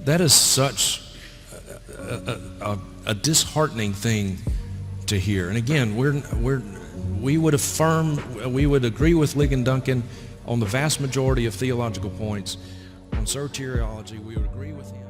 that is such a disheartening thing to hear. And again, we would agree with Ligon Duncan on the vast majority of theological points. On soteriology, we would agree with him.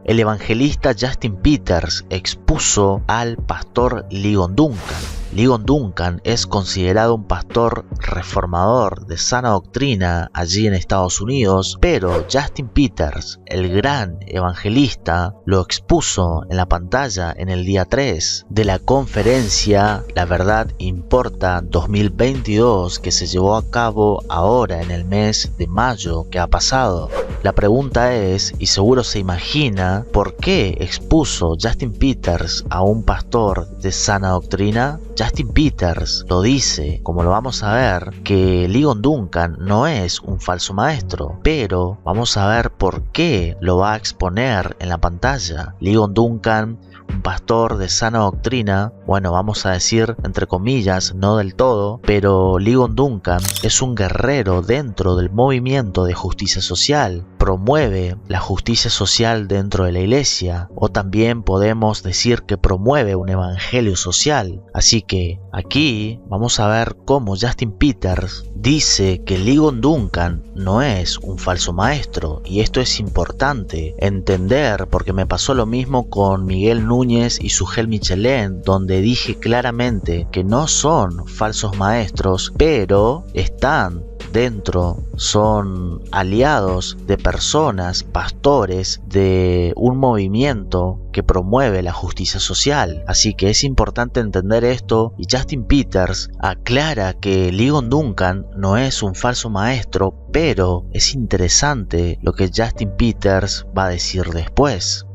El evangelista Justin Peters expuso al pastor Ligon Duncan. Ligon Duncan es considerado un pastor reformador de sana doctrina allí en Estados Unidos, pero Justin Peters, el gran evangelista, lo expuso en la pantalla en el día 3 de la conferencia La Verdad Importa 2022 que se llevó a cabo ahora en el mes de mayo que ha pasado. La pregunta es, y seguro se imagina, ¿por qué expuso Justin Peters a un pastor de sana doctrina? Justin Peters lo dice, como lo vamos a ver, que Ligon Duncan no es un falso maestro, pero vamos a ver por qué lo va a exponer en la pantalla. Ligon Duncan, un pastor de sana doctrina, bueno, vamos a decir entre comillas, no del todo, pero Ligon Duncan es un guerrero dentro del movimiento de justicia social, promueve la justicia social dentro de la iglesia, o también podemos decir que promueve un evangelio social. Así que aquí vamos a ver cómo Justin Peters dice que Ligon Duncan no es un falso maestro, y esto es importante entender porque me pasó lo mismo con Miguel Núñez y Sugel Michelén, donde dije claramente que no son falsos maestros, pero están dentro, son aliados de personas, pastores de un movimiento que promueve la justicia social. Así que es importante entender esto, y Justin Peters aclara que Ligon Duncan no es un falso maestro, pero es interesante lo que Justin Peters va a decir después.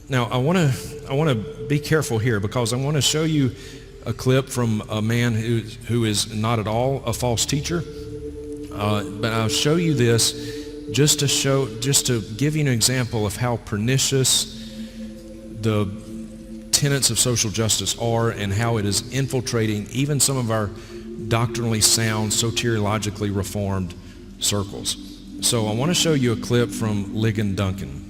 Now, I want to be careful here because I want to show you a clip from a man who is not at all a false teacher, but I'll show you this just to give you an example of how pernicious the tenets of social justice are and how it is infiltrating even some of our doctrinally sound, soteriologically reformed circles. So I want to show you a clip from Ligon Duncan.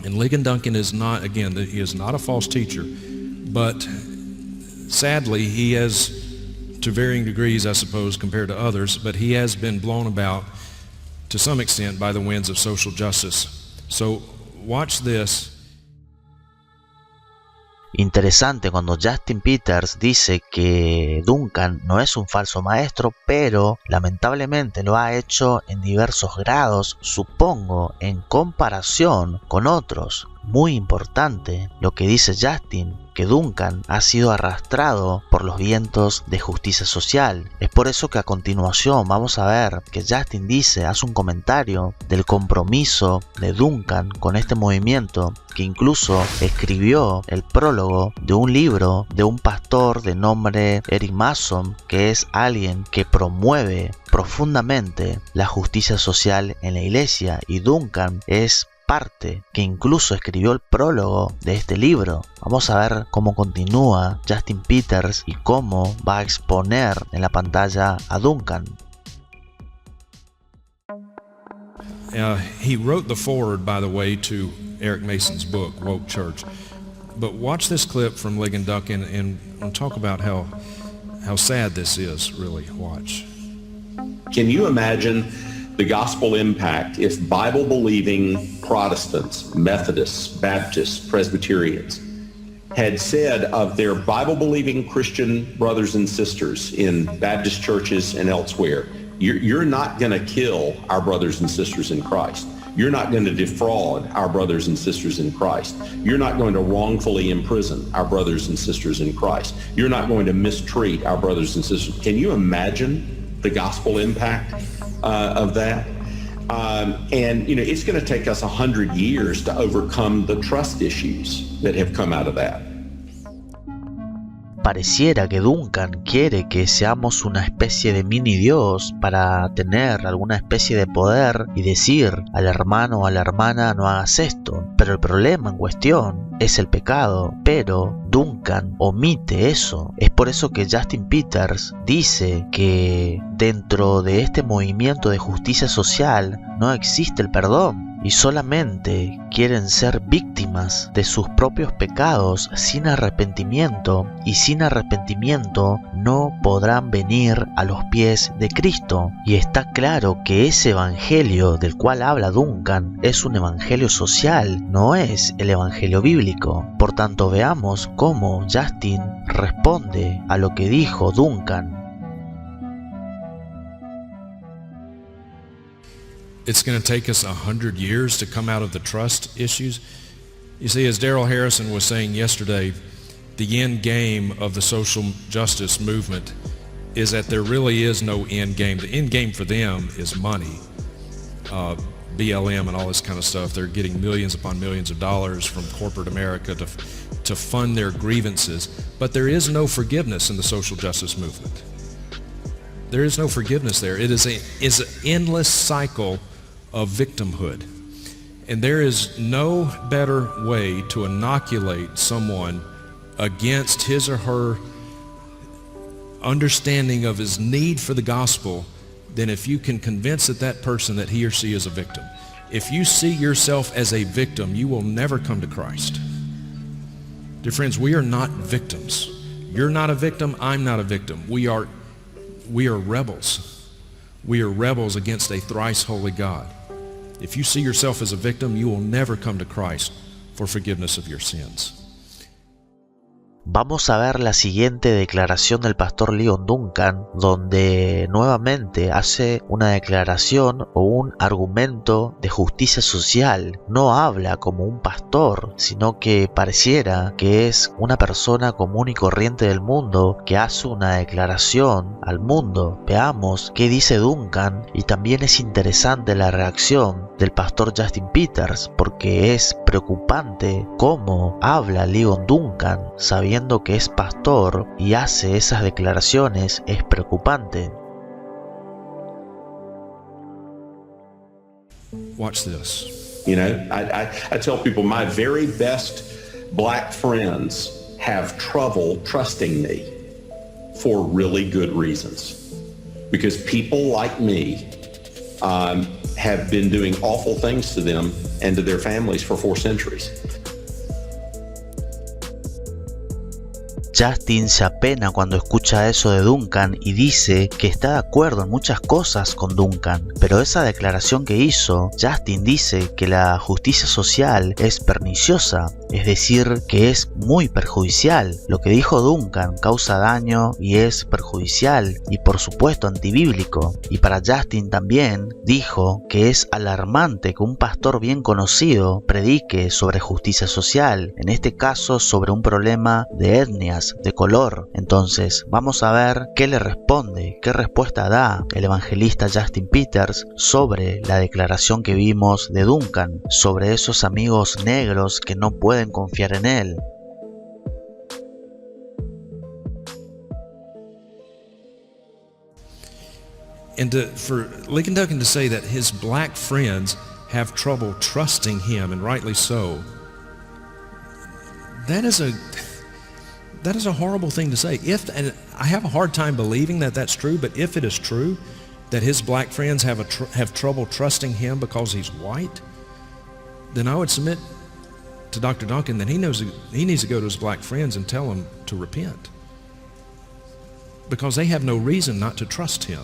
And Ligon Duncan is not, again, he is not a false teacher, but sadly he has, to varying degrees I suppose compared to others, but he has been blown about to some extent by the winds of social justice. So watch this. Interesante cuando Justin Peters dice que Duncan no es un falso maestro, pero lamentablemente lo ha hecho en diversos grados, supongo, en comparación con otros. Muy importante lo que dice Justin, que Duncan ha sido arrastrado por los vientos de justicia social. Es por eso que a continuación vamos a ver que Justin hace un comentario del compromiso de Duncan con este movimiento, que incluso escribió el prólogo de un libro de un pastor de nombre Eric Mason, que es alguien que promueve profundamente la justicia social en la iglesia, y Duncan es parte que incluso escribió el prólogo de este libro. Vamos a ver cómo continúa Justin Peters y cómo va a exponer en la pantalla a Duncan. He wrote the foreword, by the way, to Eric Mason's book, Woke Church. But watch this clip from Ligon Duncan and talk about how sad this is, really. Watch. Can you imagine the gospel impact if Bible-believing Protestants, Methodists, Baptists, Presbyterians had said of their Bible-believing Christian brothers and sisters in Baptist churches and elsewhere, you're not going to kill our brothers and sisters in Christ. You're not going to defraud our brothers and sisters in Christ. You're not going to wrongfully imprison our brothers and sisters in Christ. You're not going to mistreat our brothers and sisters. Can you imagine the gospel impact of that? And it's going to take us 100 years to overcome the trust issues that have come out of that. pareciera que Duncan quiere que seamos una especie de mini Dios para tener alguna especie de poder y decir al hermano o a la hermana no hagas esto. Pero el problema en cuestión es el pecado, pero Duncan omite eso. Es por eso que Justin Peters dice que dentro de este movimiento de justicia social no existe el perdón y solamente quieren ser víctimas de sus propios pecados sin arrepentimiento, y sin arrepentimiento no podrán venir a los pies de Cristo. Y está claro que ese evangelio del cual habla Duncan es un evangelio social, no es el evangelio bíblico. Por tanto, veamos cómo Justin responde a lo que dijo Duncan. It's going to take us 100 years to come out of the trust issues. You see, as Daryl Harrison was saying yesterday, the end game of the social justice movement is that there really is no end game. The end game for them is money, BLM and all this kind of stuff. They're getting millions upon millions of dollars from corporate America to fund their grievances. But there is no forgiveness in the social justice movement. There is no forgiveness there. It is an endless cycle of victimhood. And there is no better way to inoculate someone against his or her understanding of his need for the gospel than if you can convince that person that he or she is a victim. If you see yourself as a victim, you will never come to Christ. Dear friends, we are not victims. You're not a victim, I'm not a victim. We are rebels. We are rebels against a thrice holy God. If you see yourself as a victim, you will never come to Christ for forgiveness of your sins. Vamos a ver la siguiente declaración del pastor Ligon Duncan, donde nuevamente hace una declaración o un argumento de justicia social. No habla como un pastor, sino que pareciera que es una persona común y corriente del mundo que hace una declaración al mundo. Veamos qué dice Duncan, y también es interesante la reacción del pastor Justin Peters, porque es preocupante cómo habla Ligon Duncan sabiendo que es pastor y hace esas declaraciones. Es preocupante. Watch this. You know, I tell people my very best black friends have trouble trusting me for really good reasons. Because people like me have been doing awful things to them and to their families for 4 centuries. Justin se apena cuando escucha eso de Duncan y dice que está de acuerdo en muchas cosas con Duncan, pero esa declaración que hizo, Justin dice que la justicia social es perniciosa, es decir, que es muy perjudicial. Lo que dijo Duncan causa daño y es perjudicial y por supuesto antibíblico. Y para Justin también dijo que es alarmante que un pastor bien conocido predique sobre justicia social, en este caso sobre un problema de etnias, de color. Entonces vamos a ver qué le responde, qué respuesta da el evangelista Justin Peters sobre la declaración que vimos de Duncan, sobre esos amigos negros que no pueden confiar en él. And for Ligon Duncan to say that his black friends have trouble trusting him, and rightly so, that is a horrible thing to say. And I have a hard time believing that that's true, but if it is true that his black friends have trouble trusting him because he's white, then I would submit to Dr. Duncan that he needs to go to his black friends and tell them to repent, because they have no reason not to trust him.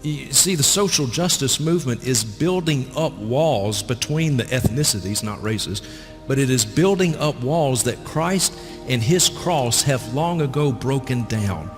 You see, the social justice movement is building up walls between the ethnicities, not races, but it is building up walls that Christ and his cross have long ago broken down.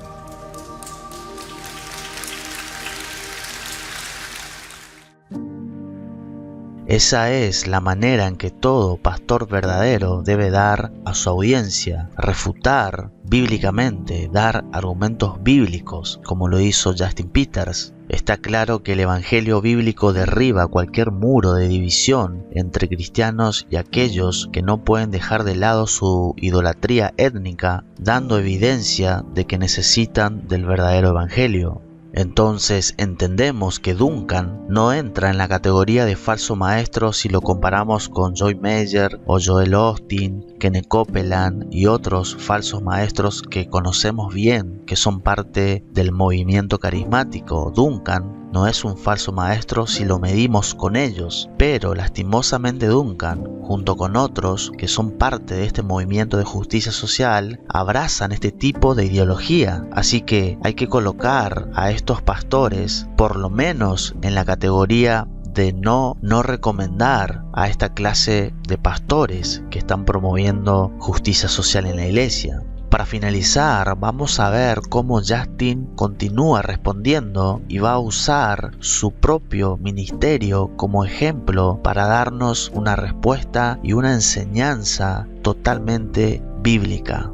Esa es la manera en que todo pastor verdadero debe dar a su audiencia, refutar bíblicamente, dar argumentos bíblicos, como lo hizo Justin Peters. Está claro que el Evangelio bíblico derriba cualquier muro de división entre cristianos y aquellos que no pueden dejar de lado su idolatría étnica, dando evidencia de que necesitan del verdadero Evangelio. Entonces entendemos que Duncan no entra en la categoría de falso maestro si lo comparamos con Joy Meyer o Joel Austin, Kenneth Copeland y otros falsos maestros que conocemos bien, que son parte del movimiento carismático. Duncan no es un falso maestro si lo medimos con ellos, pero lastimosamente Duncan, junto con otros que son parte de este movimiento de justicia social, abrazan este tipo de ideología. Así que hay que colocar a estos pastores, por lo menos en la categoría de no recomendar a esta clase de pastores que están promoviendo justicia social en la iglesia. Para finalizar, vamos a ver cómo Justin continúa respondiendo y va a usar su propio ministerio como ejemplo para darnos una respuesta y una enseñanza totalmente bíblica.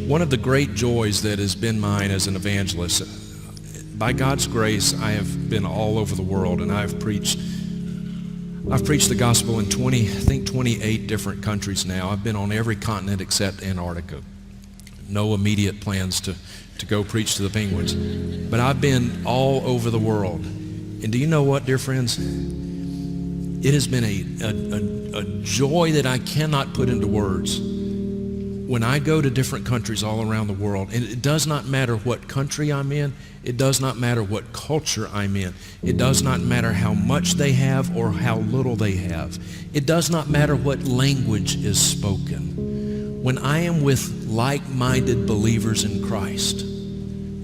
One of the great joys that has been mine as an evangelist, by God's grace, I have been all over the world, and I've preached the gospel in 28 different countries now. I've been on every continent except Antarctica. No immediate plans to go preach to the penguins. But I've been all over the world. And do you know what, dear friends? It has been a joy that I cannot put into words. When I go to different countries all around the world, and it does not matter what country I'm in, it does not matter what culture I'm in, it does not matter how much they have or how little they have, it does not matter what language is spoken. When I am with like-minded believers in Christ,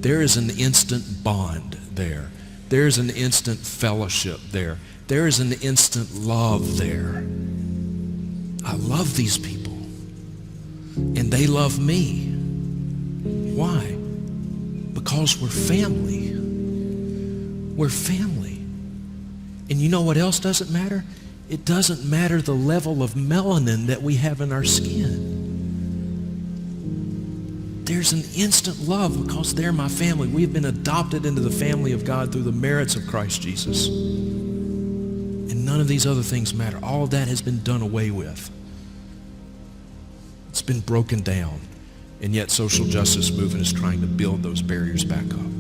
there is an instant bond there. There is an instant fellowship there. There is an instant love there. I love these people. And they love me. Why? Because we're family. We're family. And you know what else doesn't matter? It doesn't matter the level of melanin that we have in our skin. There's an instant love because they're my family. We've been adopted into the family of God through the merits of Christ Jesus. And none of these other things matter. All of that has been done away with. It's been broken down, and yet social justice movement is trying to build those barriers back up.